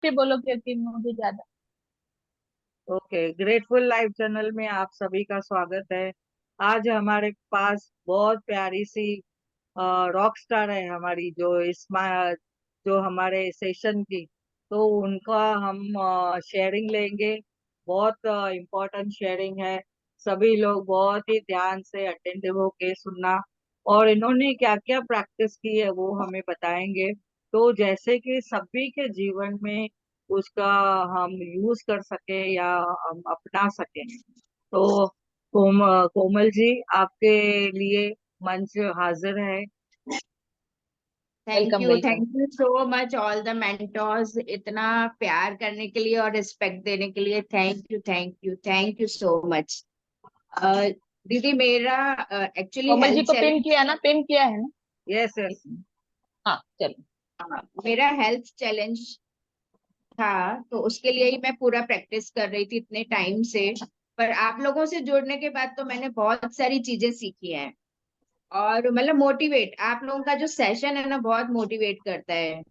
फिर बोलो क्योंकि मुझे ज्यादा। ओके, ग्रेटफुल लाइफ चैनल में आप सभी का स्वागत है। आज हमारे पास बहुत प्यारी सी रॉक स्टार है हमारी, जो हमारे सेशन की। तो उनका हम शेयरिंग लेंगे। बहुत इम्पोर्टेंट शेयरिंग है। सभी लोग बहुत ही ध्यान से अटेंटिव होके सुनना। और इन्होंने क्या क्या प्रैक्टिस की है वो हमें बताएंगे, तो जैसे कि सभी के जीवन में उसका हम यूज कर सके या हम अपना सके। तो कोमल जी, आपके लिए मंच हाजिर है। Welcome welcome. Thank you so much all the mentors, इतना प्यार करने के लिए और रिस्पेक्ट देने के लिए। Thank you so much. दीदी, मेरा एक्चुअली कोमल जी हेल्थ को पिन चैलेंज। किया ना, पिन किया है ना। यस एक यस। मिनट। हाँ चलो। मेरा हेल्थ चैलेंज था, तो उसके लिए ही मैं पूरा प्रैक्टिस कर रही थी इतने टाइम से। पर आप लोगों से जुड़ने के बाद तो मैंने बहुत सारी चीजें सीखी हैं। और मतलब मोटिवेट, आप लोगों का जो सेशन है ना, बहुत मोटिवेट करता है।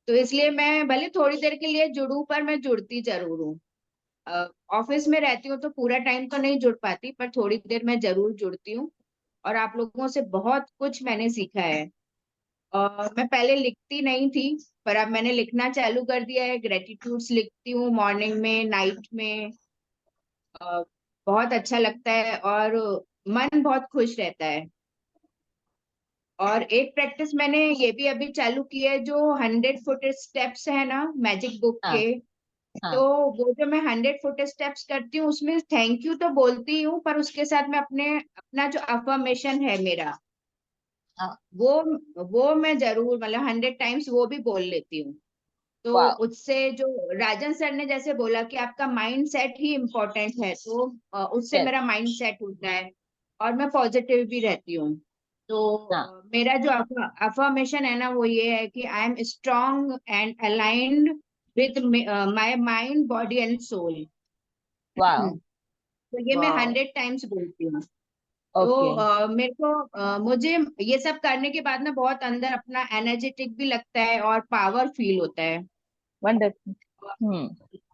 तो इसलिए मैं भले थोड़ी देर के लिए जुड़ूं, पर मैं जुड़ती जरूर हूँ। ऑफिस में रहती हूँ तो पूरा टाइम तो नहीं जुड़ पाती, पर थोड़ी देर मैं जरूर जुड़ती हूँ। और आप लोगों से बहुत कुछ मैंने सीखा है। और मैं पहले लिखती नहीं थी, पर अब मैंने लिखना चालू कर दिया है। ग्रेटिट्यूड्स लिखती हूँ मॉर्निंग में, नाइट में। अ, बहुत अच्छा लगता है और मन बहुत खुश रहता है। और एक प्रैक्टिस मैंने ये भी अभी चालू की है, जो 100 फुट स्टेप्स है ना मैजिक बुक हाँ के। तो हाँ वो जो मैं 100 फुट स्टेप्स करती हूँ, उसमें थैंक यू तो बोलती हूँ, पर उसके साथ मैं अपना जो अफर्मेशन है मेरा, हाँ। वो वो मैं जरूर, मतलब 100 टाइम्स वो भी बोल लेती हूँ। तो वाह। उससे जो राजन सर ने जैसे बोला कि आपका माइंड सेट ही इम्पोर्टेंट है, तो उससे यस। मेरा माइंड सेट होता है। और मैं पॉजिटिव भी रहती हूँ। तो हाँ। मेरा जो अफर्मेशन है ना, वो ये है कि I am strong and aligned with my mind, body and soul. वाह। तो ये मैं वाह। 100 टाइम्स बोलती हूँ। तो ओके। मेरे को मुझे ये सब करने के बाद ना बहुत अंदर अपना एनर्जेटिक भी लगता है और पावर फील होता है। वंडरफुल। हम्म।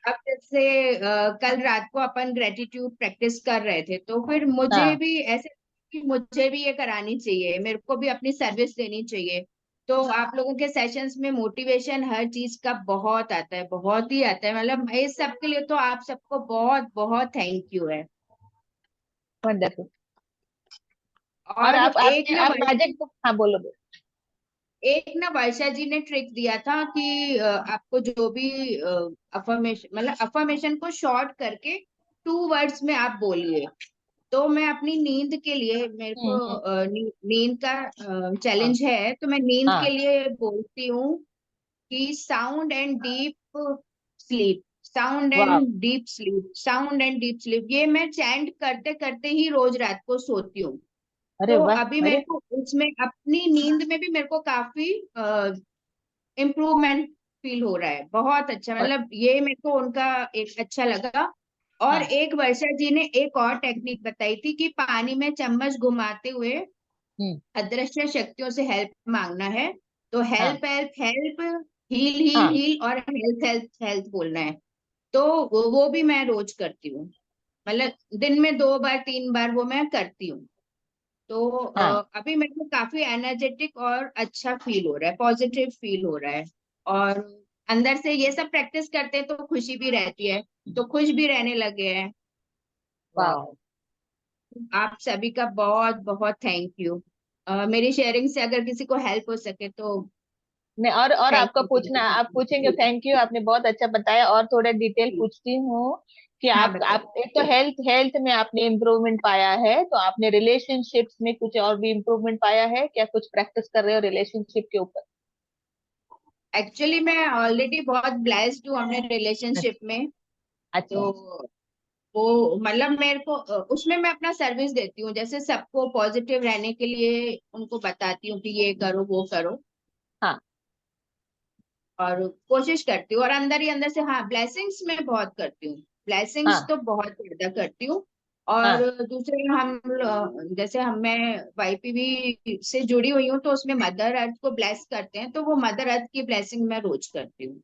अब जैसे कल रात को अपन ग्रेटिट्यूड प्रैक्टिस कर रहे थे, तो फिर मुझे हाँ। भी ऐसे कि मुझे भी ये करानी चाहिए, मेरे को भी अपनी सर्विस देनी चाहिए। तो आप लोगों के सेशंस में मोटिवेशन हर चीज का बहुत आता है, बहुत ही आता है। मतलब इस सब के लिए तो आप सबको बहुत बहुत थैंक यू है। वंडरफुल। और और आप एक आपने ना आप मैजिक बुक, हाँ बोलो बोलो। वर्षा जी ने ट्रिक दिया था कि आपको जो भी अफर्मेशन, मतलब अफर्मेशन को शॉर्ट करके 2 वर्ड्स में आप बोलिए। तो मैं अपनी नींद के लिए, मेरे को हम्म। नींद का हाँ चैलेंज है, तो मैं नींद के हाँ। लिए बोलती हूँ कि sound and deep sleep, sound वाह। And deep sleep, sound and deep sleep. ये मैं चैंट करते करते ही रोज रात को सोती हूँ। अरे तो वाह, अभी मेरे अरे। को उसमें अपनी नींद में भी मेरे को काफी इम्प्रूवमेंट फील हो रहा है। बहुत अच्छा, मतलब ये मेरे को उनका एक अच्छा लगा। और हाँ। एक वर्षा जी ने एक और टेक्निक बताई थी कि पानी में चम्मच घुमाते हुए हम्म। अदृश्य शक्तियों से हेल्प मांगना है। तो हाँ help help help, heal heal हाँ हील, और हेल्थ हेल्थ हेल्थ बोलना है। तो वो भी मैं रोज करती हूँ। मतलब दिन में 2 बार 3 बार वो मैं करती हूँ। तो हाँ। अभी मेरे को काफी एनर्जेटिक और अच्छा फील हो रहा है, पॉजिटिव फील हो रहा है। और अंदर से ये सब प्रैक्टिस करते हैं तो खुशी भी रहती है, तो खुश भी रहने लगे हैं। वाह। वाह। आप सभी का बहुत बहुत थैंक यू। मेरी शेयरिंग से अगर किसी को हेल्प हो सके तो नहीं, और थैंक आपका पूछना, आप पूछेंगे, यू। थैंक यू, आपने बहुत अच्छा बताया। और थोड़ा डिटेल पूछती हूँ कि हाँ, बताइए। आप एक तो हेल्थ हेल्थ में आपने इम्प्रूवमेंट पाया है, तो आपने रिलेशनशिप्स में कुछ और भी इम्प्रूवमेंट पाया है क्या? कुछ प्रैक्टिस कर रहे हो रिलेशनशिप के ऊपर? एक्चुअली मैं ऑलरेडी बहुत ब्लेस्ड हूँ अपने रिलेशनशिप में। अच्छा। तो वो मतलब मेरे को उसमें मैं अपना सर्विस देती हूँ, जैसे सबको पॉजिटिव रहने के लिए उनको बताती हूँ कि ये करो वो करो। हाँ और कोशिश करती हूँ, और अंदर ही अंदर से हाँ, ब्लेसिंग्स में बहुत करती हूँ। ब्लेसिंग्स हाँ तो बहुत ज्यादा करती हूँ। और हाँ। दूसरे जैसे मैं YPV से जुड़ी हुई हूँ, तो उसमें मदर अर्थ को ब्लेस करते हैं, तो वो मदर अर्थ की ब्लेसिंग मैं रोज करती हूँ।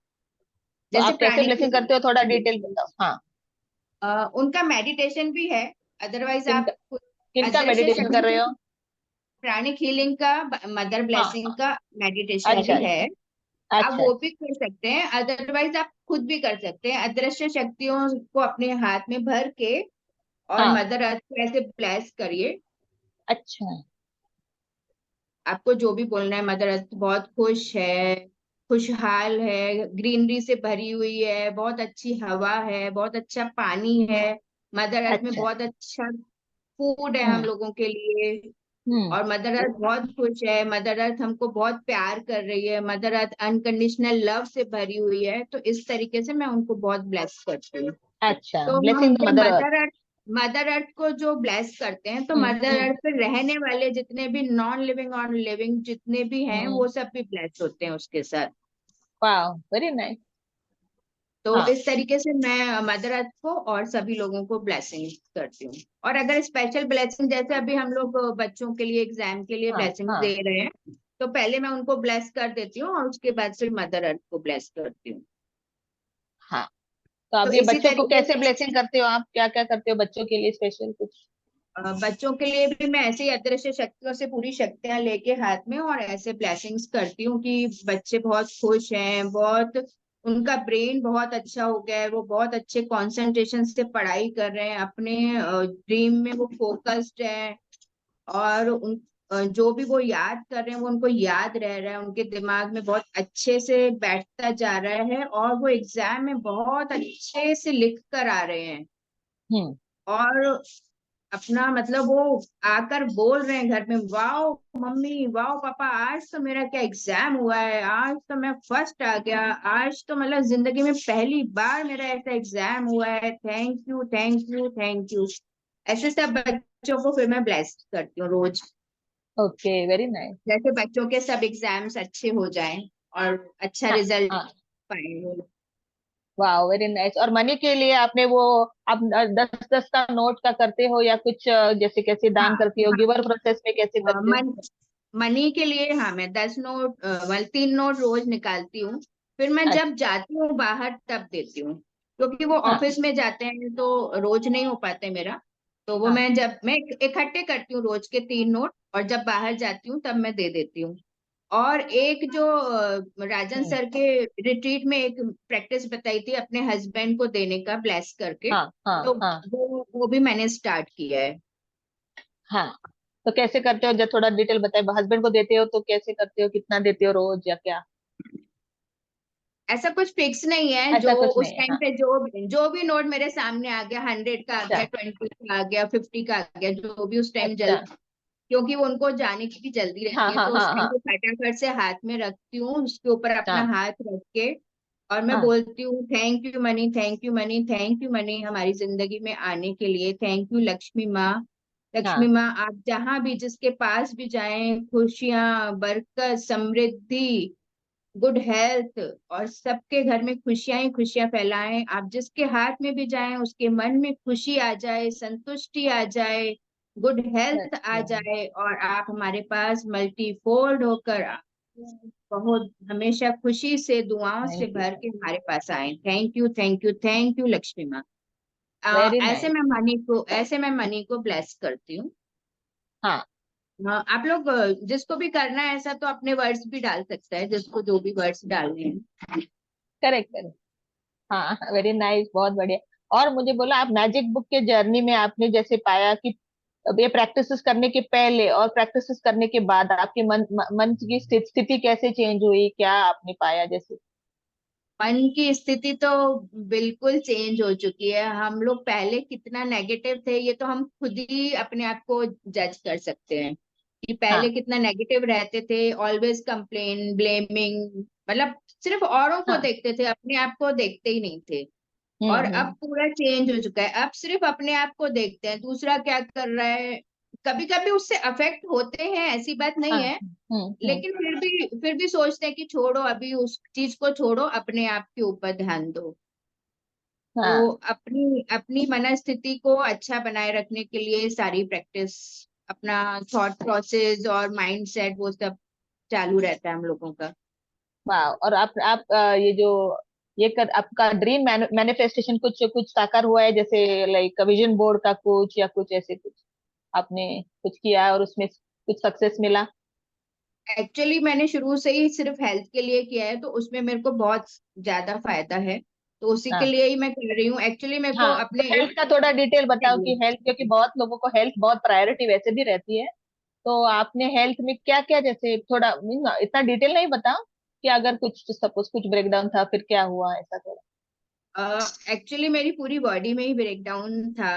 तो जैसे आप कैसे प्राणिक ब्लेसिंग करते हो, थोड़ा डिटेल बताओ। हाँ। उनका मेडिटेशन भी है। अदरवाइज किनका आप कुछ किनका अदृश्य मेडिटेशन कर रहे शक्ति, हो? प्राणिक हीलिंग का, मदर हाँ ब्लेसिंग हाँ। का मेडिटेशन अच्छा भी है। अच्छा। आप अच्छा वो अच्छा। भी कर सकते हैं, अदरवाइज आप खुद भी कर सकते हैं। अदृश्य शक्तियों को अपने हाथ में भर के और हाँ। मदर अर्थ को ऐसे ब्लेस करिए। अच्छा। आपको जो भी बोलना है, मदर अर्थ बहुत खुश है, खुशहाल है, ग्रीनरी से भरी हुई है, बहुत अच्छी हवा है, बहुत अच्छा पानी है, मदर अर्थ में अच्छा। बहुत अच्छा फूड है हम हम्म लोगों के लिए। हम्म। और मदर अर्थ बहुत खुश है, मदर अर्थ हमको बहुत प्यार कर रही है, मदर अर्थ अनकंडीशनल लव से भरी हुई है। तो इस तरीके से मैं उनको बहुत ब्लेस करती हूँ। अच्छा, तो हम ब्लेसिंग द जब मदर अर्थ। मदर अर्थ को जो ब्लेस करते हैं, तो मदर हम्म। अर्थ पे रहने वाले जितने भी नॉन लिविंग और लिविंग जितने भी हैं, हम्म। वो सब भी ब्लेस होते हैं उसके साथ। वाह, वेरी नाइस। तो हाँ इस तरीके से मैं मदर अर्थ को और सभी लोगों को ब्लेसिंग करती हूँ। और अगर स्पेशल ब्लेसिंग, जैसे अभी हम लोग बच्चों के लिए एग्जाम के लिए हाँ ब्लेसिंग हाँ दे रहे हैं, तो पहले मैं उनको ब्लेस कर देती हूँ और उसके बाद फिर मदर अर्थ को ब्लेस करती हूँ। हाँ। तो तो अब ये इसी बच्चों को तरीके कैसे ब्लेसिंग करते हो आप, क्या क्या करते हो बच्चों के लिए स्पेशल कुछ? बच्चों के लिए भी मैं ऐसे ही अदृश्य शक्तियों से पूरी शक्तियां लेके हाथ में और ऐसे ब्लेसिंग्स करती हूँ कि बच्चे बहुत खुश हैं, बहुत उनका ब्रेन बहुत अच्छा हो गया है, वो बहुत अच्छे कंसंट्रेशन से पढ़ाई कर रहे हैं, अपने ड्रीम में वो फोकस्ड है। और जो भी वो याद कर रहे हैं वो उनको याद रह रहा है, उनके दिमाग में बहुत अच्छे से बैठता जा रहा है, और वो एग्जाम में बहुत अच्छे से लिख कर आ रहे हैं। हम्म। और अपना मतलब वो आकर बोल रहे हैं घर में, वाओ मम्मी, वाओ पापा, आज तो मेरा क्या एग्जाम हुआ है, आज तो मैं फर्स्ट आ गया, आज तो मतलब जिंदगी में पहली बार मेरा ऐसा एग्जाम हुआ है, thank you thank you thank you. ऐसे सब बच्चों को फिर मैं ब्लेस करती हूँ रोज, ओके, वेरी नाइस। जैसे बच्चों के सब एग्जाम्स अच्छे हो जाएं और अच्छा हाँ रिजल्ट हाँ। पाए वो लोग। वाह, वेरी नाइस। और मनी के लिए आपने वो, आप 10-10 का नोट का करते हो या कुछ, जैसे कैसे हाँ दान करती हो, हाँ। गिवर प्रोसेस में कैसे करते हो? मन मनी के लिए हाँ, मैं 10 नोट, मतलब 3 नोट रोज निकालती हूँ। फिर मैं अच्छा। जब जाती हूँ बाहर तब देती हूँ, क्योंकि वो हाँ ऑफिस में जाते हैं तो रोज नहीं हो पाते मेरा। तो वो हाँ। मैं इकट्ठे करती हूँ रोज के 3 नोट, और जब बाहर जाती हूँ तब मैं दे देती हूँ। और एक जो राजन हम्म। सर के रिट्रीट में एक प्रैक्टिस बताई थी अपने हस्बैंड को देने का, ब्लेस करके, हाँ हाँ तो हाँ। वो भी मैंने स्टार्ट किया है। हाँ। तो कैसे करते हो, जब थोड़ा डिटेल बताए, हस्बैंड को देते हो तो कैसे करते हो, कितना देते हो रोज या क्या? ऐसा कुछ फिक्स नहीं है, जो ऐसा कुछ उस नहीं है, टाइम हाँ। पे जो भी नोट मेरे सामने आ गया, 100 का आ अच्छा गया, 20 का आ गया, 50 का आ गया, जो भी उस टाइम अच्छा। क्योंकि वो उनको जाने की भी जल्दी हाँ रहती है, हाँ तो उस हाँ टाइम हाँ पे फटाफट से हाथ में रखती हूँ, उसके ऊपर अपना हाँ हाथ रख के, और मैं हाँ। बोलती हूँ, thank you money, thank you money, thank you money हमारी जिंदगी में आने के लिए, थैंक यू लक्ष्मी माँ। लक्ष्मी हाँ। माँ, आप जहां भी जिसके पास भी जाएं, खुशियां, बरकत, समृद्धि, गुड हेल्थ, और सबके घर में खुशियां ही खुशियां फैलाएं। आप जिसके हाथ में भी जाएं उसके मन में खुशी आ जाए, संतुष्टि आ जाए, गुड हेल्थ आ अच्छा। जाए, और आप हमारे पास मल्टीफोल्ड होकर बहुत हमेशा खुशी से दुआओं से थैंक यू। भर के हमारे पास आए। Thank you thank you thank you Lakshmi माँ। वेरी ऐसे नाइस। मैं मनी को ब्लेस करती हूँ। हाँ। आप लोग जिसको भी करना है ऐसा, तो अपने वर्ड्स भी डाल सकता है, जिसको जो भी वर्ड्स डालने हैं। Correct correct. हाँ, वेरी नाइस, बहुत बढ़िया। और मुझे बोला, आप मैजिक बुक के जर्नी में आपने जैसे पाया कि अब ये प्रैक्टिसेस करने के पहले और प्रैक्टिसेस करने के बाद आपके मन की स्थिति कैसे चेंज हुई, क्या आपने पाया जैसे? मन की स्थिति तो बिल्कुल चेंज हो चुकी है। हम लोग पहले कितना नेगेटिव थे, ये तो हम खुद ही अपने आप को जज कर सकते हैं कि पहले हाँ कितना नेगेटिव रहते थे, ऑलवेज कंप्लेन, ब्लेमिंग, मतलब सिर्फ औरों को हाँ। देखते थे, अपने आप को देखते ही नहीं थे। और अब हम्म। पूरा चेंज हो चुका है, अब सिर्फ अपने आप को देखते हैं, दूसरा क्या कर रहा है। कभी कभी उससे अफेक्ट होते हैं, ऐसी बात नहीं हाँ। है, हम्म। लेकिन फिर भी सोचते हैं कि छोड़ो, अभी उस चीज को छोड़ो, अपने आप के ऊपर ध्यान दो। तो हाँ। अपनी अपनी मनस्थिति को अच्छा बनाए रखने के लिए सारी प्रैक्टिस, अपना थॉट प्रोसेस और माइंड सेट, वो सब चालू रहता है हम लोगों का। वाह। और आप ये जो ये कर आपका ड्रीम मैनिफेस्टेशन कुछ कुछ साकार हुआ है, जैसे लाइक विजन बोर्ड का कुछ या कुछ ऐसे कुछ आपने कुछ किया और उसमें कुछ सक्सेस मिला? एक्चुअली मैंने शुरू से ही सिर्फ हेल्थ के लिए किया है, तो उसमें मेरे को बहुत ज्यादा फायदा है, तो उसी के हाँ लिए ही मैं कर रही हूँ। एक्चुअली मेरे को हाँ, तो अपने हेल्थ का थोड़ा डिटेल बताओ कि हेल्थ, क्योंकि बहुत लोगों को हेल्थ बहुत प्रायोरिटी वैसे भी रहती है। तो आपने हेल्थ में क्या क्या, जैसे थोड़ा इतना डिटेल नहीं बताओ कि अगर कुछ सपोज कुछ ब्रेकडाउन था फिर क्या हुआ, ऐसा थोड़ा। एक्चुअली मेरी पूरी बॉडी में ही ब्रेकडाउन था,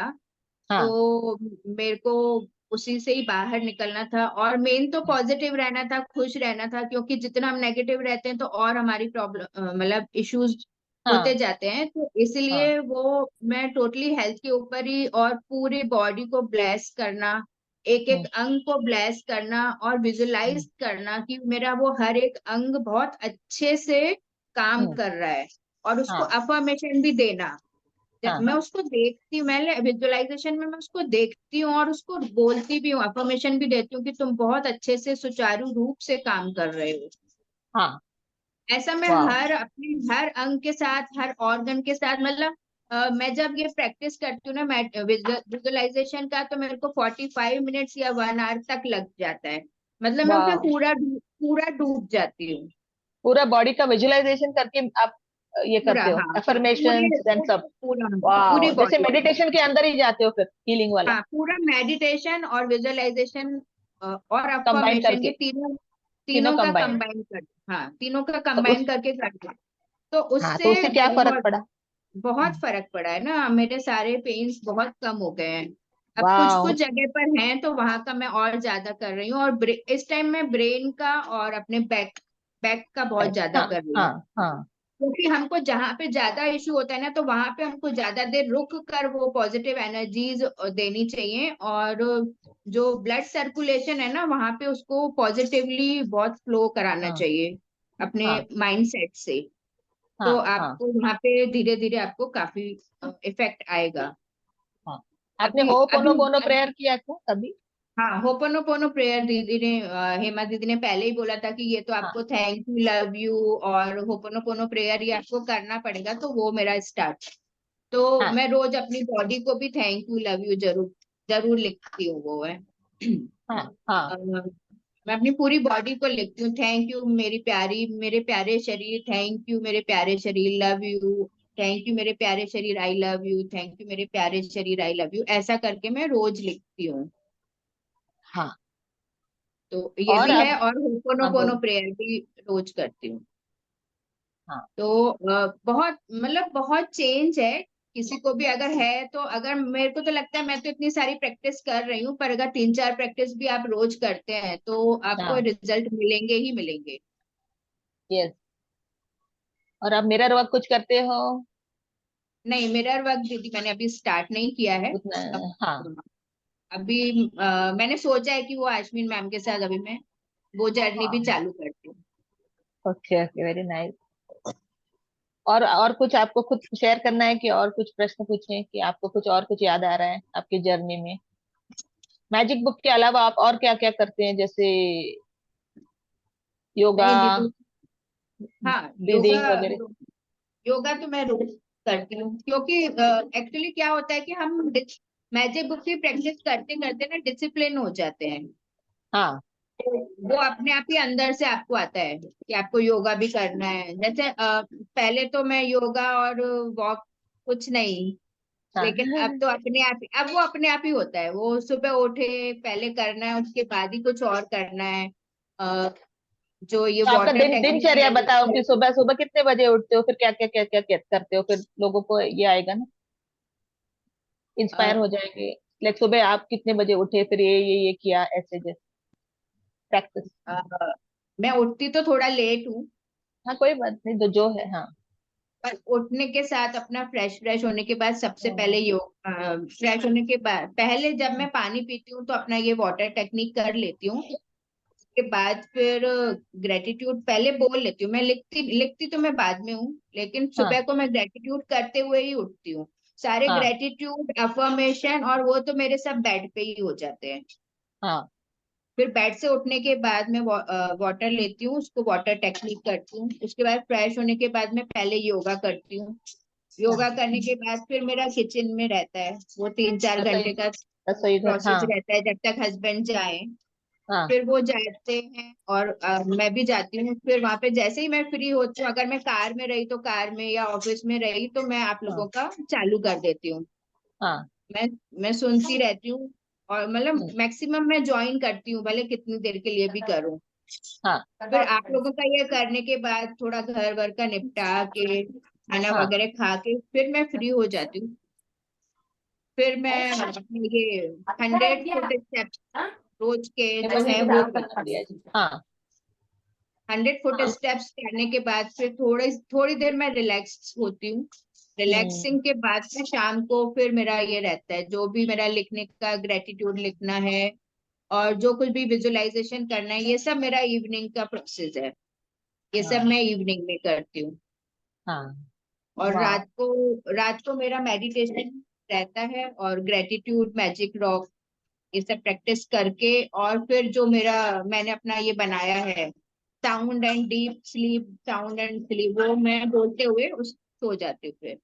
हाँ। तो मेरे को उसी से ही बाहर निकलना था, और मेन तो पॉजिटिव रहना था, खुश रहना था, क्योंकि जितना हम नेगेटिव रहते हैं तो और हमारी प्रॉब्लम मतलब इश्यूज होते हाँ। जाते हैं, तो हाँ। इसलिए वो मैं टोटली हेल्थ के ऊपर ही, और पूरी बॉडी को ब्लेस करना, एक एक हम्म। अंग को ब्लेस करना और हम्म। विजुलाइज करना कि मेरा वो हर एक अंग बहुत अच्छे से काम हम्म। कर रहा है, और उसको हाँ। अफर्मेशन भी देना। जब हाँ। मैं हाँ। उसको देखती हूँ, मैं विजुअलाइजेशन में मैं उसको देखती हूँ और उसको बोलती भी हूँ, अफर्मेशन भी देती हूँ कि तुम बहुत अच्छे से सुचारू रूप से काम कर रहे हो। हाँ। ऐसा मैं वाह। हर अपने हर अंग के साथ, हर ऑर्गन के साथ, मतलब मैं जब ये प्रैक्टिस करती हूँ ना मैं विजुअलाइजेशन का, तो मेरे को 45 मिनट्स या 1 आवर तक लग जाता है, मतलब मैं उसमें वाह, पूरा डूब जाती हूँ। पूरा बॉडी का विजुअलाइजेशन करके आप ये पूरा, करते हो हाँ, एफर्मेशन एंड सब? पूरी वाह, जैसे बॉडी। मेडिटेशन के अंदर ही जाते हो फिर, हीलिंग वाला हाँ, पूरा मेडिटेशन और विजुअलाइजेशन और कंबाइन अफर्मेशन, ये करके, तीनों तीनों तीनों का कंबाइन। कंबाइन कर, हाँ, तीनों का तो कंबाइन उस, करके करते हैं। तो हाँ, तो उससे उससे क्या फर्क बहुत पड़ा? बहुत फर्क पड़ा है ना, मेरे सारे पेन्स बहुत कम हो गए हैं। अब कुछ वाह। कुछ जगह पर हैं तो वहां का मैं और ज्यादा कर रही हूँ, और इस टाइम मैं ब्रेन का और अपने बैक बैक का बहुत ज्यादा हाँ। कर रही हूँ, हाँ। हाँ। क्योंकि हमको जहां पे ज्यादा इशू होता है ना, तो वहां पे हमको ज्यादा देर रुक कर वो पॉजिटिव एनर्जीज देनी चाहिए, और जो ब्लड सर्कुलेशन है ना वहां पे उसको पॉजिटिवली बहुत फ्लो कराना हाँ। चाहिए अपने हाँ। माइंडसेट से। तो हाँ। हाँ। आपको वहां पे धीरे धीरे आपको काफी इफेक्ट आएगा। हाँ। आपने अभी हो पोनो अभी पोनो प्रेयर किया क्या कभी? हाँ, होपोनोपोनो प्रेयर दीदी ने हेमा दीदी ने पहले ही बोला था कि ये तो हाँ। आपको थैंक यू, लव यू और होपोनोपोनो प्रेयर ये आपको करना पड़ेगा, तो वो मेरा स्टार्ट। तो हाँ। मैं रोज अपनी बॉडी को भी थैंक यू, लव यू जरूर जरूर लिखती हूँ, वो है। हाँ। हाँ। अ, मैं अपनी पूरी बॉडी को लिखती हूँ, थैंक यू मेरी प्यारी, मेरे प्यारे शरीर, थैंक यू मेरे प्यारे शरीर, लव यू, थैंक यू मेरे प्यारे शरीर, I love you, thank you मेरे प्यारे शरीर, आई लव यू, ऐसा करके मैं रोज लिखती हूँ। हाँ। तो ये और भी है, अब, और हाँ होपोनोपोनो बोलो। प्रेयर भी रोज करती हूँ। हाँ। तो बहुत मतलब बहुत चेंज है। किसी को भी अगर है तो, अगर मेरे को तो लगता है, मैं तो इतनी सारी प्रैक्टिस कर रही हूँ, पर अगर 3 4 प्रैक्टिस भी आप रोज करते हैं तो आपको हाँ। रिजल्ट मिलेंगे ही मिलेंगे। यस। और अब मिरर वर्क कुछ करते हो? नहीं, मिरर वर्क दीदी मैंने अभी स्टार्ट नहीं किया है। उतना? अब हाँ। अभी मैंने सोचा है कि वो आश्विन मैम के साथ अभी मैं वो जर्नी भी हाँ। चालू करती हूँ। Okay okay, very nice. और कुछ आपको खुद शेयर करना है कि और कुछ प्रश्न पूछें कि आपको कुछ और कुछ याद आ रहा है आपकी जर्नी में? मैजिक बुक के अलावा आप और क्या क्या करते हैं, जैसे योगा, नहीं दीदी, हाँ, योगा, ब्रीदिंग वगैरह? योगा तो मैं रोज करती हूँ, क्योंकि एक्चुअली क्या होता है कि हम मैजिक बुक की प्रैक्टिस करते करते ना डिसिप्लिन हो जाते हैं, हाँ। तो वो अपने आप ही अंदर से आपको आता है कि आपको योगा भी करना है। जैसे पहले तो मैं योगा और वॉक कुछ नहीं, हाँ। लेकिन अब तो अपने आप, अब वो अपने आप ही होता है, वो सुबह उठे पहले करना है, उसके बाद ही कुछ और करना है। अ, जो ये तो आपका वाटर टेक्निक दिनचर्या बताओ है, कि सुबह सुबह कितने बजे उठते हो, फिर क्या क्या क्या क्या क्या करते हो, फिर लोगों को ये आएगा ना, इंस्पायर हो जाएंगे। लाइक सुबह आप कितने बजे उठे, फिर ये किया, ऐसे जैसे प्रैक्टिस। अ, मैं उठती तो थोड़ा लेट हूँ, हाँ, कोई बात नहीं, तो जो है, हाँ। पर उठने के साथ अपना फ्रेश फ्रेश होने के बाद सबसे हम्म। पहले योग, फ्रेश होने के बाद पहले जब मैं पानी पीती हूँ तो अपना ये वाटर टेक्निक कर लेती हूँ। उसके बाद फिर ग्रेटिट्यूड पहले बोल लेती हूँ, मैं लिखती लिखती तो मैं बाद में हूँ, लेकिन हाँ। सुबह को मैं ग्रेटिट्यूड करते हुए ही उठती हूँ। सारे हाँ। ग्रेटिट्यूड अफर्मेशन और वो तो मेरे सब बेड पे ही हो जाते हैं। हाँ। फिर बेड से उठने के बाद मैं वाटर लेती हूँ, उसको वाटर टेक्निक करती हूँ। उसके बाद फ्रेश होने के बाद मैं पहले योगा करती हूँ। योगा करने के बाद फिर मेरा किचन में रहता है, वो 3-4 घंटे रसोई, का रसोई घर, प्रोसेस हाँ। रहता है, जब तक हस्बैंड जाए। हाँ। फिर वो जाते हैं और मैं भी जाती हूँ। फिर वहां पे जैसे ही मैं फ्री होती हूँ, अगर मैं कार में रही तो कार में, या ऑफिस में रही तो मैं आप लोगों हाँ। का चालू कर देती हूँ। हाँ। मैं मैं सुनती रहती हूँ, और मतलब हम्म, मैक्सिमम मैं ज्वाइन करती हूँ, भले कितनी देर के लिए भी करूँ। हाँ। फिर आप लोगों का ये करने के बाद थोड़ा घर वर का निपटा के, खाना हाँ। वगैरह खा के फिर मैं फ्री हो जाती हूँ। फिर मैं अपने ये 100 फुट स्टेप्स रोज के ये जो वजह है से वो काम करना करती हूँ। प्रिया जी, हाँ। 100 फुट हाँ। स्टेप्स करने के बाद फिर थोड़ी थोड़ी देर मैं रिलैक्स होती हूँ। हम्म। रिलैक्सिंग के बाद फिर शाम को फिर मेरा ये रहता है, जो भी मेरा लिखने का ग्रेटिट्यूड लिखना है, और जो कुछ भी विजुअलाइजेशन करना है, ये सब मेरा इवनिंग का प्रोसेस है। ये सब हाँ। मैं इवनिंग में करती हूँ। हाँ। और वाह। रात को मेरा मेडिटेशन रहता है, और ग्रेटिट्यूड, मैजिक रॉक, ये सब प्रैक्टिस करके, और फिर जो मेरा मैंने अपना ये बनाया है, sound and deep sleep, sound and sleep, वो मैं बोलते हुए उस सो जाती हूँ फिर।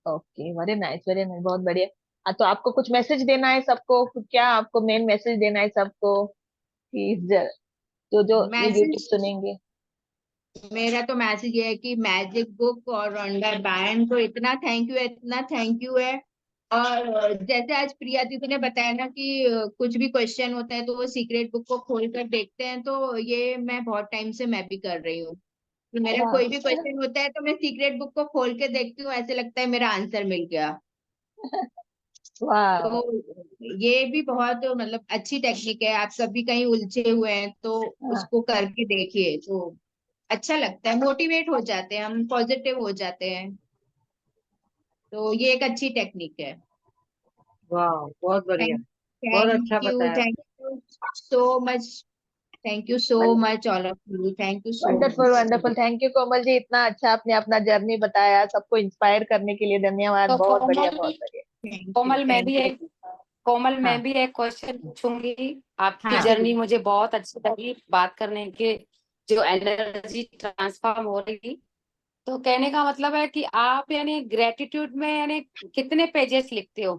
Okay, very nice, very nice, बहुत बढ़िया। हाँ, तो आपको कुछ मैसेज देना है सबको, क्या आपको मेन मैसेज देना है सबको कि जो जो ये यूट्यूब मैसेज, सुनेंगे? मेरा तो मैसेज ये है कि मैजिक बुक और रंडा बैंड को इतना थैंक यू है, इतना थैंक यू है। और जैसे आज प्रिया दीदी ने बताया ना कि कुछ भी क्वेश्चन होता है तो वो सीक्रेट बुक को खोल कर देखते हैं, तो ये मैं बहुत टाइम से मैं भी कर रही हूँ कि मेरा वाह। कोई भी क्वेश्चन होता है तो मैं सीक्रेट बुक को खोल के देखती हूँ, ऐसे लगता है मेरा आंसर मिल गया। वाह। तो ये भी बहुत मतलब अच्छी टेक्निक है। आप कभी कहीं उलझे हुए हैं तो हाँ। उसको करके देखिए, तो अच्छा लगता है, मोटिवेट हो जाते हैं हम, पॉजिटिव हो जाते हैं। तो ये एक अच्छी टेक्निक है। वाह, बहुत बढ़िया। थैंक बहुत थैंक अच्छा यू, बताया। Thank you so much, thank you so much all of you, thank you so wonderful, much. Wonderful, thank you Komal ji, इतना अच्छा आपने अपना जर्नी बताया, सबको इंस्पायर करने के लिए धन्यवाद, तो बहुत बढ़िया, कोमल बहुत बढ़िया। कोमल मैं भी थैंक यू। एक कोमल मैं हाँ। भी एक क्वेश्चन पूछूंगी। आपकी हाँ, जर्नी मुझे बहुत अच्छी लगी, बात करने के जो एनर्जी ट्रांसफॉर्म हो रही थी। तो कहने का मतलब है कि आप यानी ग्रेटिट्यूड में यानी कितने पेजेस लिखते हो,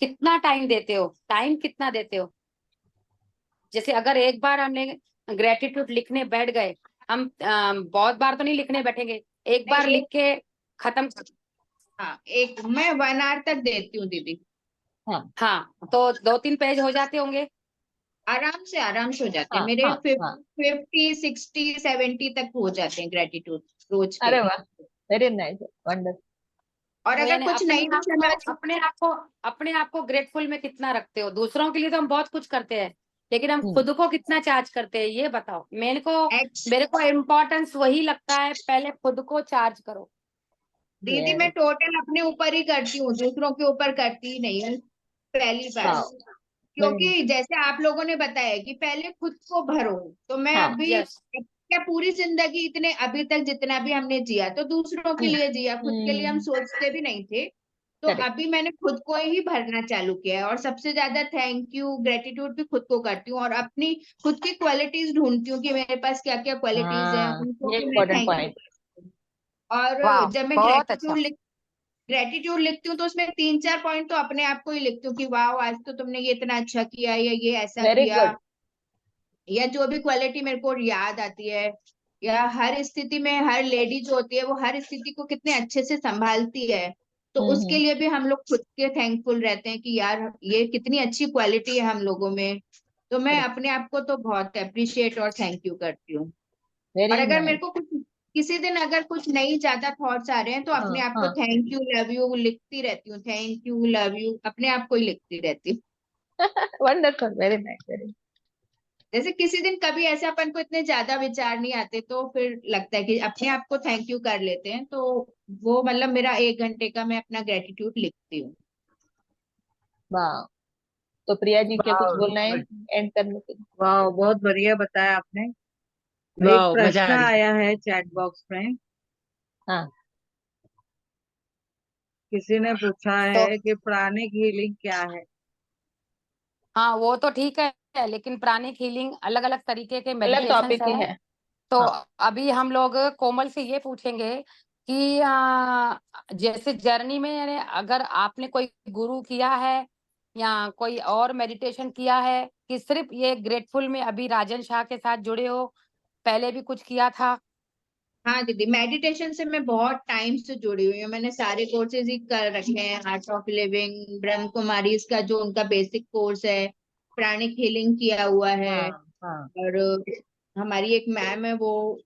कितना टाइम देते हो, टाइम कितना देते हो? जैसे अगर एक बार हमने ग्रेटिट्यूड लिखने बैठ गए, हम बहुत बार तो नहीं लिखने बैठेंगे, एक नहीं बार लिख एक, के खत्म। हाँ एक मैं 1 आवर तक देती हूँ दीदी। हाँ। हाँ, तो 2-3 पेज हो जाते होंगे। आराम से हो जाते हैं हाँ। मेरे। हाँ। हाँ। 50, 60, 70 तक हो जाते हैं ग्रेटिट्यूड रोज के। अरे वाह, वेरी नाइस, वंडरफुल। और तो अगर यानी कुछ नहीं भी समझ, अपने आप को ग्रेटफुल में कितना रखते हो? दूसरों के लिए तो हम बहुत कुछ करते हैं, लेकिन हम हम्म। खुद को कितना चार्ज करते हैं, ये बताओ। एक्स मेरे को इम्पोर्टेंस वही लगता है, पहले खुद को चार्ज करो। दीदी मैं यस। टोटल अपने ऊपर ही करती हूँ, दूसरों के ऊपर करती ही नहीं हूँ पहली बार। वाह, वेरी नाइस। क्योंकि जैसे आप लोगों ने बताया कि पहले खुद को भरो, तो मैं हाँ। अभी यस। क्या पूरी जिंदगी इतने अभी तक जितना भी हमने जिया तो दूसरों के हम्म। लिए जिया, खुद के लिए हम हम्म। सोचते भी नहीं थे। तो करेक्ट। अभी मैंने खुद को ही भरना चालू किया है, और सबसे ज्यादा थैंक यू ग्रेटिट्यूड भी खुद को करती हूँ, और अपनी खुद की क्वालिटीज ढूंढती हूँ कि मेरे पास क्या क्या क्वालिटीज हैं, हाँ, उनको ये भी मैं इम्पोर्टेंट थैंक यू पॉइंट। करती हूँ। और वाह, जब मैं बहुत अच्छा। ग्रेटिट्यूड लिखती हूँ तो उसमें 3-4 पॉइंट तो अपने आप को ही लिखती हूँ कि वाह आज तो तुमने ये इतना अच्छा किया, या ये ऐसा वेरी किया, गुड। या जो भी क्वालिटी मेरे को याद आती है। या हर स्थिति में हर लेडी जो होती है वो हर स्थिति को कितने अच्छे से संभालती है, तो उसके हम्म। लिए भी हम लोग खुद के थैंकफुल रहते हैं कि यार ये कितनी अच्छी क्वालिटी है हम लोगों में। तो मैं करेक्ट। अपने आप को तो बहुत अप्रिशिएट और थैंक यू करती हूँ। और वेरी अगर मेरे नाइस। को कुछ किसी दिन अगर कुछ नहीं ज्यादा थॉट्स आ रहे हैं तो हाँ। अपने आप को हाँ। थैंक यू लव यू लिखती रहती हूँ, थैंक यू लव यू अपने आप को ही लिखती रहती हूँ। Wonderful, very nice, very. जैसे किसी दिन कभी ऐसे अपन को इतने ज्यादा विचार नहीं आते तो फिर लगता है कि अपने आप को थैंक यू कर लेते हैं, तो वो मतलब मेरा 1 घंटे का मैं अपना ग्रेटिट्यूड लिखती हूँ। वाह। तो प्रिया जी, क्या कुछ बोलना है वाह, एंड करने के लिए? वाह, बहुत बढ़िया बताया आपने। एक वाह, मजा प्रश्न आ गई। आया है चैट बॉक्स में। हाँ। किसी ने पूछा तो है कि प्राणिक हीलिंग क्या है। हाँ, वो तो ठीक है, है, लेकिन प्राणिक हीलिंग अलग अलग तरीके के अलग मेडिटेशन टॉपिक ही है। है। तो हाँ अभी हम लोग कोमल से ये पूछेंगे कि जैसे जर्नी में यानी अगर आपने कोई गुरु किया है या कोई और मेडिटेशन किया है कि सिर्फ ये ग्रेटफुल में अभी राजन शाह के साथ जुड़े हो, पहले भी कुछ किया था? हाँ दीदी, मेडिटेशन से मैं बहुत टाइम से जुड़ी हुई हूँ। मैंने सारे कोर्सेज ही कर रखे हैं, art of living, Brahma Kumari का जो उनका बेसिक कोर्स है, प्राणिक हीलिंग किया हुआ है। हाँ हाँ और हमारी एक मैम है, वो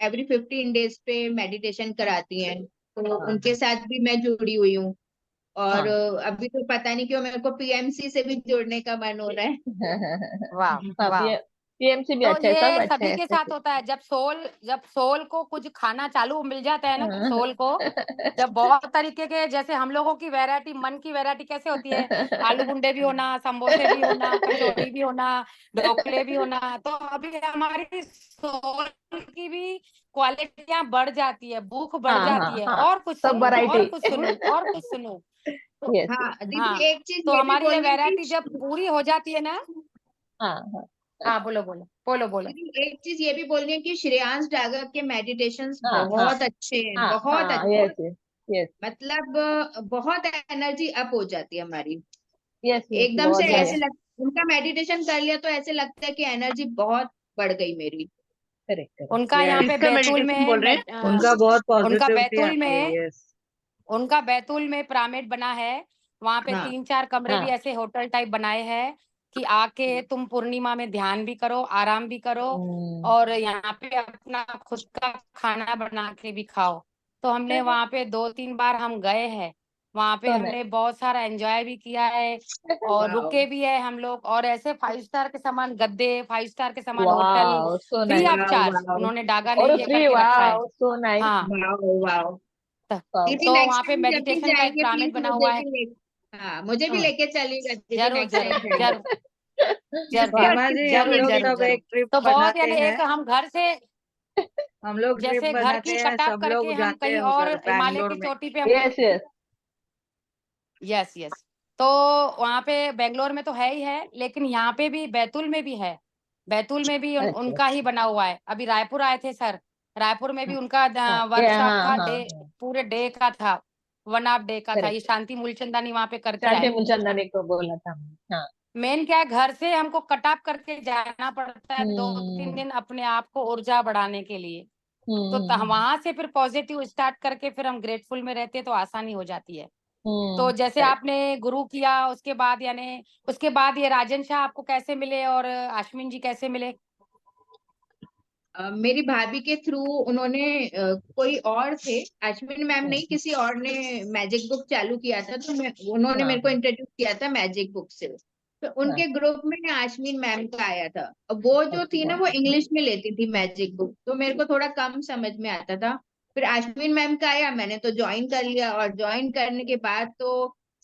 एवरी 15 डेज पे मेडिटेशन कराती हैं, तो हाँ उनके साथ भी मैं जुड़ी हुई हूँ। और हाँ। अभी तो पता नहीं क्यों मेरे को पीएमसी से भी जुड़ने का मन हो रहा है। वाह हाँ, वाह। पीएमसी भी तो अच्छा है, सब ये अच्छा सभी है के ऐसे। साथ होता है, जब सोल को कुछ खाना चालू मिल जाता है ना, सोल को जब बहुत तरीके के, जैसे हम लोगों की वैरायटी, मन की वैरायटी कैसे होती है, आलू गुंडे भी होना, समोसे भी होना, कचौड़ी भी होना, ढोकले भी होना, तो अभी हमारी सोल की भी क्वालिटियां बढ़ जाती है, भूख बढ़ हाँ हाँ जाती है, हाँ, और कुछ सब सुनूं वैरायटी। और कुछ सुनूं और कुछ सुनूं। तो यस यस। हाँ दीदी, हाँ, एक चीज तो ये भी हमारी ये बोलनी है वैरायटी जब कि पूरी हो जाती है ना। हाँ हाँ हाँ, बोलो बोलो बोलो बोलो। दीदी, एक चीज ये भी बोलनी है कि श्रेयांश डागर के मेडिटेशंस हाँ हाँ बहुत अच्छे हैं, हाँ बहुत हाँ। अच्छे। यस यस यस मतलब बहुत एनर्जी अप हो जाती है हमारी, यस यस, एकदम से बहुत यस, बढ़िया। ऐसे लग, उनका मेडिटेशन कर लिया तो ऐसे लगता है कि एनर्जी बहुत बढ़ गई मेरी। Correct correct. उनका यहाँ पे किसका बैतूल मेडिटेशन में बोल रहे हैं? उनका बहुत उनका पॉजिटिविटी बैतूल आती है, में यस। उनका बैतूल में पिरामिड बना है। वहां पे हाँ 3-4 कमरे भी हाँ। ऐसे होटल टाइप बनाए हैं कि आके तुम पूर्णिमा में ध्यान भी करो, आराम भी करो, हम्म। और यहाँ पे अपना खुद का खाना बना के भी खाओ। तो हमने वहां पे 2-3 बार हम गए हैं, वहां पे तो हमने बहुत सारा एंजॉय भी किया है, और वाह रुके भी है हम लोग, और ऐसे 5 स्टार के समान गद्दे, 5 स्टार के समान होटल, वाह, सो फ्री नाइस। ऑफ वाह चार्ज वाह उन्होंने डागा और नहीं ये फ्री, करके रखा है। वाह सो नाइस। हाँ, वाह वाह। तो, दीदी तो नेक्स्ट वहां पे टाइम जब भी मेडिटेशन का एक जाएंगे पिरामिड प्लीज बना मुझे हुआ है। भी ले, हाँ मुझे भी हाँ, लेके चलिएगा दीदी जरूर नेक्स्ट जरूर टाइम जाएंगे। जरूर जरूर सीमा जी, हम किसका जरूर लोग जरूर सब जरूर। एक ट्रिप तो बहुत बनाते यानी हैं। एक हम घर से, हम लोग ट्रिप जैसे घर बनाते की हैं, कटाप सब करके लोग हम जाते कहीं हैं और उधर हिमालय बैंगलोर की में। चोटी पे हम। Yes yes. Yes yes. तो वहां पे बेंगलोर में तो है ही है, लेकिन यहाँ पे भी बैतूल में भी है। बैतूल में भी अच्छा उनका ही बना हुआ है। अभी रायपुर आए थे सर, रायपुर में भी उनका हाँ, ये वर्कशॉप हाँ था, हाँ डे, हाँ। पूरे डे का था, 1 हाफ डे का था। ये करेक्ट। शांति मूलचंदानी वहां पे करके शांति आए। मुलचंदानी को बोला था। हाँ। मेन क्या है, घर से हमको कटअप करके जाना पड़ता है 2-3 हम्म दिन अपने आप को ऊर्जा बढ़ाने के लिए। तो हम्म वहां से फिर पॉजिटिव स्टार्ट करके फिर हम ग्रेटफुल में रहते हैं, तो आसानी हो जाती है। तो जैसे करेक्ट। आपने गुरु किया, उसके बाद यानी उसके बाद ये राजन शाह आपको कैसे मिले, और आश्विन जी कैसे मिले? मेरी भाभी के थ्रू उन्होंने कोई और थे, अश्विन मैम नहीं, हम्म, किसी और ने मैजिक बुक चालू किया था, तो उन्होंने हाँ मेरे को इंट्रोड्यूस किया था मैजिक बुक से। तो हाँ। उनके ग्रुप में आश्विन मैम का आया था। अब वो जो थी ना, अच्छा। वो इंग्लिश में लेती थी मैजिक बुक, तो मेरे को थोड़ा कम समझ में आता था। फिर आश्विन मैम का आया, मैंने तो ज्वाइन कर लिया, और ज्वाइन करने के बाद तो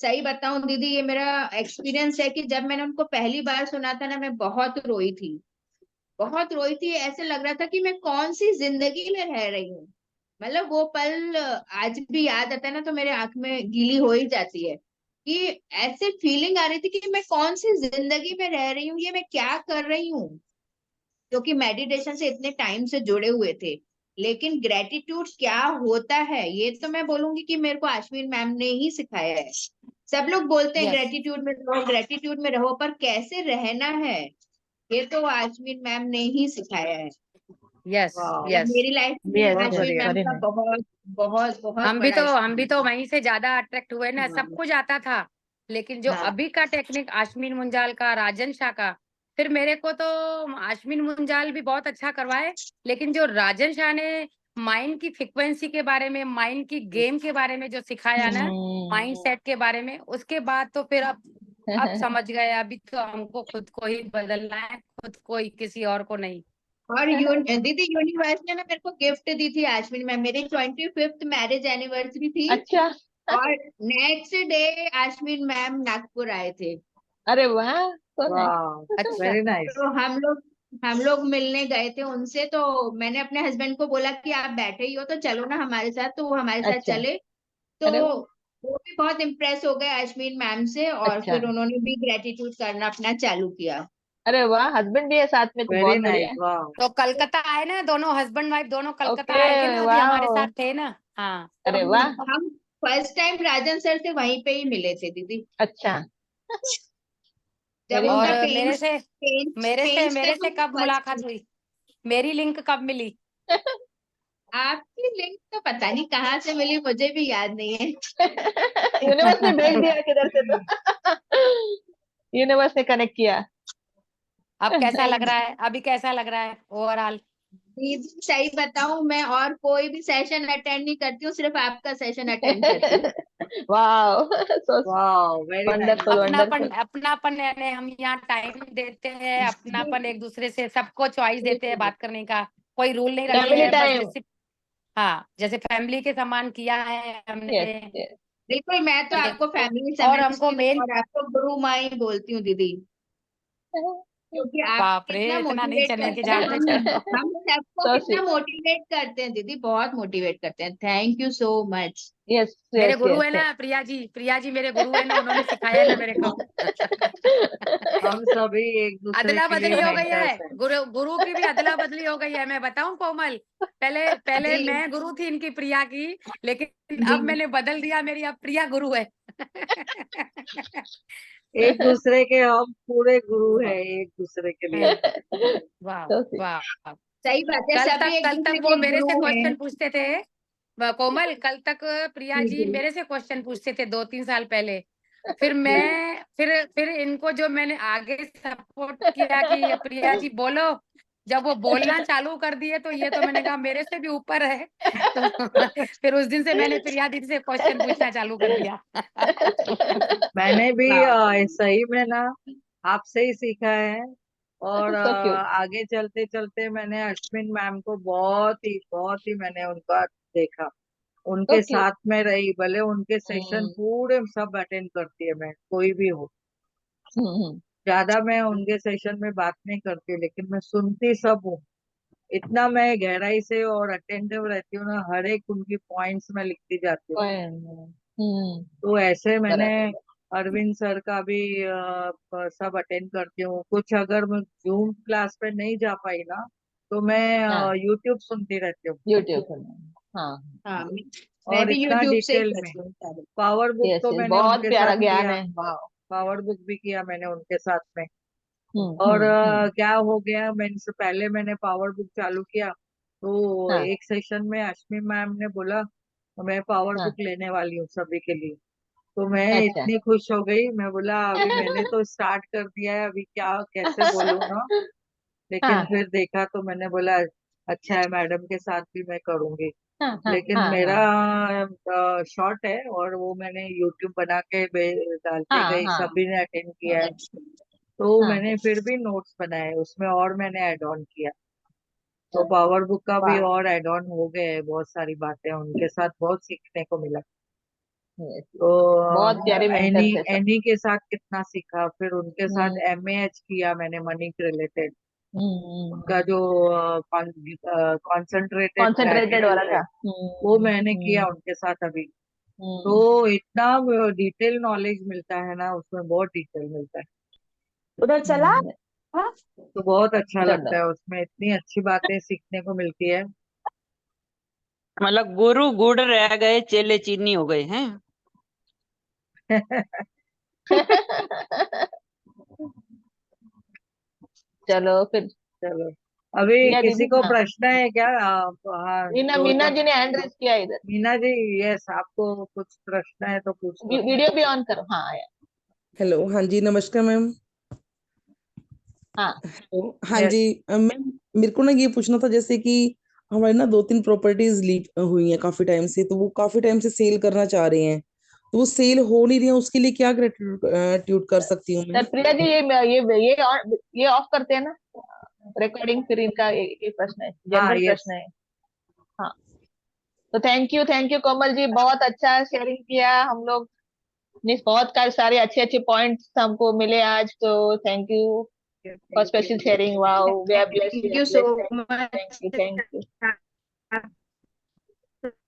सही बताऊं दीदी, ये मेरा एक्सपीरियंस है कि जब मैंने उनको पहली बार सुना था ना, मैं बहुत रोई थी, बहुत रोई थी। ऐसे लग रहा था कि मैं कौन सी जिंदगी में रह रही हूँ। मतलब वो पल आज भी याद आता है ना, तो मेरे आंख में गीली हो ही जाती है कि ऐसे फीलिंग आ रही थी कि मैं कौन सी जिंदगी में रह रही हूँ, ये मैं क्या कर रही हूँ। क्योंकि मेडिटेशन से इतने टाइम से जुड़े हुए थे, लेकिन ग्रेटिट्यूड क्या होता है ये तो मैं बोलूंगी कि मेरे को अश्विन मैम ने ही सिखाया है। सब लोग बोलते हैं यस ग्रेटिट्यूड में रहो, ग्रेटिट्यूड में रहो, पर कैसे रहना है ये तो आश्विन मैम ने ही सिखाया है। यस वाह, मतलब यस। मेरी लाइफ यस में बहुत यस, आश्विन बढ़िया। मैम वेरी का नाइस। बहुत बहुत बहुत बड़ा हम भी तो स्टोरी वहीं से ज्यादा अट्रैक्ट हुए ना, है। सब कुछ आता था, लेकिन जो हाँ अभी का टेक्निक आश्विन मुंजाल का, राजन शाह का, फिर मेरे को तो आश्विन मुंजाल भी बहुत अच्छा करवाए, लेकिन जो राजन शाह ने माइंड की फ्रिक्वेंसी के बारे में, माइंड की गेम के बारे में जो सिखाया ना, माइंड हम्म। सेट के बारे में, उसके बाद तो फिर अब समझ गए, अभी तो हमको खुद को ही बदलना है, खुद को ही, किसी और को नहीं। और दीदी यूनिवर्स ने ना मेरे को गिफ्ट दी थी आश्विन मैम, मेरी 25th मैरिज एनिवर्सरी थी, अच्छा। और नेक्स्ट डे आश्विन मैम नागपुर आए थे। अरे वाह, सो नाइस। वाह, अच्छा। Very nice. तो हम लोग मिलने गए थे उनसे, तो मैंने अपने हस्बैंड को बोला कि आप बैठे ही हो तो चलो ना हमारे साथ, तो वो हमारे साथ अच्छा। चले। तो अरे वाह, वो भी बहुत इम्प्रेस हो गए अश्विन मैम से, और अच्छा। फिर उन्होंने भी ग्रेटिट्यूड करना अपना चालू किया। अरे वाह, हस्बैंड भी है साथ में, तो वेरी बहुत नाइस, बढ़िया। वाह। तो कलकत्ता आए ना, दोनों हस्बैंड वाइफ दोनों कलकत्ता ओके, आए थे ना, अभी वाह। हमारे साथ थे ना। हाँ। अरे वाह। हम फर्स्ट टाइम राजन सर से वहीं पे ही मिले थे दीदी, अच्छा। जब वेरी उनका और नाइस। मेरे पेंच पे से हम कब फर्स्ट। मुलाकात हुई, मेरी लिंक कब मिली? आपकी लिंक तो पता नहीं कहाँ से मिली, मुझे भी याद नहीं है। यूनिवर्स ने भेज दिया किधर से तो। यूनिवर्स ने कनेक्ट किया। अब कैसा लग रहा है, अभी कैसा लग रहा है ओवरऑल? दीदी सही बताऊं, मैं और कोई भी सेशन अटेंड नहीं करती हूँ, सिर्फ आपका सेशन अटेंड करती हूँ। वाह, सो वाह, वेरी नाइस। वंडरफुल अपनापन, वंडरफुल। अपनापन, यानी हम यहाँ टाइम देते हैं, अपनापन, एक दूसरे से सबको चॉइस देते हैं बात करने का, कोई रूल नहीं रखे फैमिली हैं, बस टाइम। जैसे, हाँ, जैसे फैमिली के समान किया है यस हमने। यस। बिल्कुल, मैं तो ये आपको फैमिली और हमको समझती हूँ मेन, और आपको गुरु माँ ही बोलती हूँ दीदी, क्योंकि आप बाप रे, कितना इतना नहीं मोटिवेट चने के करते हैं। झाड़ते हम सबको सो कितना स्वीट। मोटिवेट करते हैं दीदी, बहुत मोटिवेट करते हैं। Thank you so much. Yes मेरे यस गुरु है यस। ना प्रिया जी मेरे गुरु है ना, उन्होंने सिखाया ना मेरे को। हम सभी एक दूसरे अदला के लिए बदली हो गई है, मेंटर्स हैं। गुरु की भी अदला बदली हो गई है, मैं बताऊं कोमल, पहले पहले जी मैं गुरु थी इनकी प्रिया की, लेकिन जी। अब मैंने बदल दिया, मेरी अब प्रिया गुरु है। एक दूसरे के हम पूरे गुरु हैं एक दूसरे के लिए। वाह सो स्वीट। वाह। सही बात है, सभी एक कल तक दूसरे वो के मेरे से गुरु हैं। क्वेश्चन पूछते थे, कोमल, कल तक प्रिया जी जी जी। मेरे से क्वेश्चन पूछते थे 2-3 साल पहले, फिर मैं फिर इनको जो मैंने आगे सपोर्ट किया कि प्रिया जी बोलो, जब वो बोलना चालू कर दिए तो ये तो मैंने कहा मेरे से भी ऊपर है। तो फिर उस दिन से मैंने प्रिया दीदी से क्वेश्चन पूछना चालू कर दिया। मैंने भी वाह। सही में ना आपसे ही सीखा है। और सो क्यूट। आगे चलते चलते मैंने अश्विन मैम को बहुत ही मैंने उनका देखा, सो उनके क्यूट। साथ में रही, भले उनके सेशन पूरे सब अटेंड करती है, मैं कोई भी हो, ज्यादा मैं उनके सेशन में बात नहीं करती, लेकिन मैं सुनती सब हूँ। इतना मैं गहराई से और अटेंटिव रहती हूँ ना, हर एक उनकी पॉइंट्स में लिखती जाती हूँ। तो ऐसे मैंने बराबर। अरविंद सर का भी सब अटेंड करती हूँ। कुछ अगर मैं जूम क्लास पे नहीं जा पाई ना, तो मैं हाँ, यूट्यूब सुनती रहती हूँ। यूट्यूब पर। हाँ। हाँ, मैं और भी इतना यूट्यूब से ही डिटेल में करती हूँ सारे। पावर बुक यस तो यस, मैंने बहुत उनके साथ प्यारा ज्ञान किया, है, वाह। पावर बुक भी किया मैंने उनके साथ में। और हम्म। क्या हो गया, मैंने से पहले मैंने पावर बुक चालू किया, तो हाँ एक सेशन में अश्विनी मैम ने बोला मैं पावर बुक हाँ। लेने वाली हूँ सभी के लिए। तो मैं अच्छा। इतनी खुश हो गई, मैं बोला अभी मैंने तो स्टार्ट कर दिया है, अभी क्या कैसे बोलूँ ना। लेकिन हाँ फिर देखा तो मैंने बोला अच्छा है, मैडम के साथ भी मैं करूंगी। हाँ हाँ लेकिन हाँ मेरा हाँ शॉर्ट है, और वो मैंने यूट्यूब बना के डालते हाँ गई, हाँ। सभी ने अटेंड किया है। तो हाँ। मैंने फिर भी नोट्स बनाए उसमें, और मैंने ऐड ऑन किया। तो पावर बुक का भी वाह। और ऐड ऑन हो गए हैं, बहुत सारी बातें उनके साथ बहुत सीखने को मिला। Yes, तो बहुत प्यारे एनी मेंटर्स है सब। एनी के साथ कितना सीखा, फिर उनके साथ हम्म एमएएच किया मैंने, मनी रिलेटेड। उनका हम्म। जो कॉन्सेंट्रेटेड कॉन्सेंट्रेटेड वाला ग्रेटिट्यूड है, था। वो मैंने किया उनके साथ अभी। तो हम्म। इतना डिटेल नॉलेज मिलता है ना, उसमें बहुत डिटेल मिलता है। उधर चला। हम्म। हाँ। तो बहुत अच्छा लगता चलो। है, उसमें इतनी अच्छी बातें सीखने को मिलती है। मतलब गुरु गुड़ रह गए, चेले चीनी हो गए हैं। चलो फिर। चलो, अभी या किसी दीदी, को हाँ। प्रश्न है क्या? हाँ, मीना जोर मीना का। जी ने हैंड रेस किया इधर। मीना जी, यस, आपको कुछ प्रश्न है तो पूछ लो। वीडियो भी ऑन करो, हाँ आया। हेलो, हाँ जी, नमस्कार मैम। हाँ हेलो, हाँ यस। जी। मैम, मेरे को ना ये पूछना था, जैसे कि हमारी ना 2-3 प्रॉपर्टीज लीज हुई हैं काफी टाइम से, तो वो काफी टाइम से सेल करना चाह रहे हैं, तो वो सेल हो नहीं रही है, उसके लिए क्या ग्रेटिट्यूड कर सकती हूँ मैं? सर, प्रिया जी, ये ऑफ करते हैं ना रिकॉर्डिंग, फिर इनका ये प्रश्न है, हाँ, जनरल प्रश्न यस। है। हाँ। तो थैंक यू कोमल जी, बहुत अच्छा शेयरिंग किया हम लोग ने, बहुत सारे अच्छे अच्छे पॉइंट्स हमको मिले आज, तो thank you for thank you. Special sharing. Wow, we are blessed, we thank are you so blessed. Thank you, much. Thank you, thank you.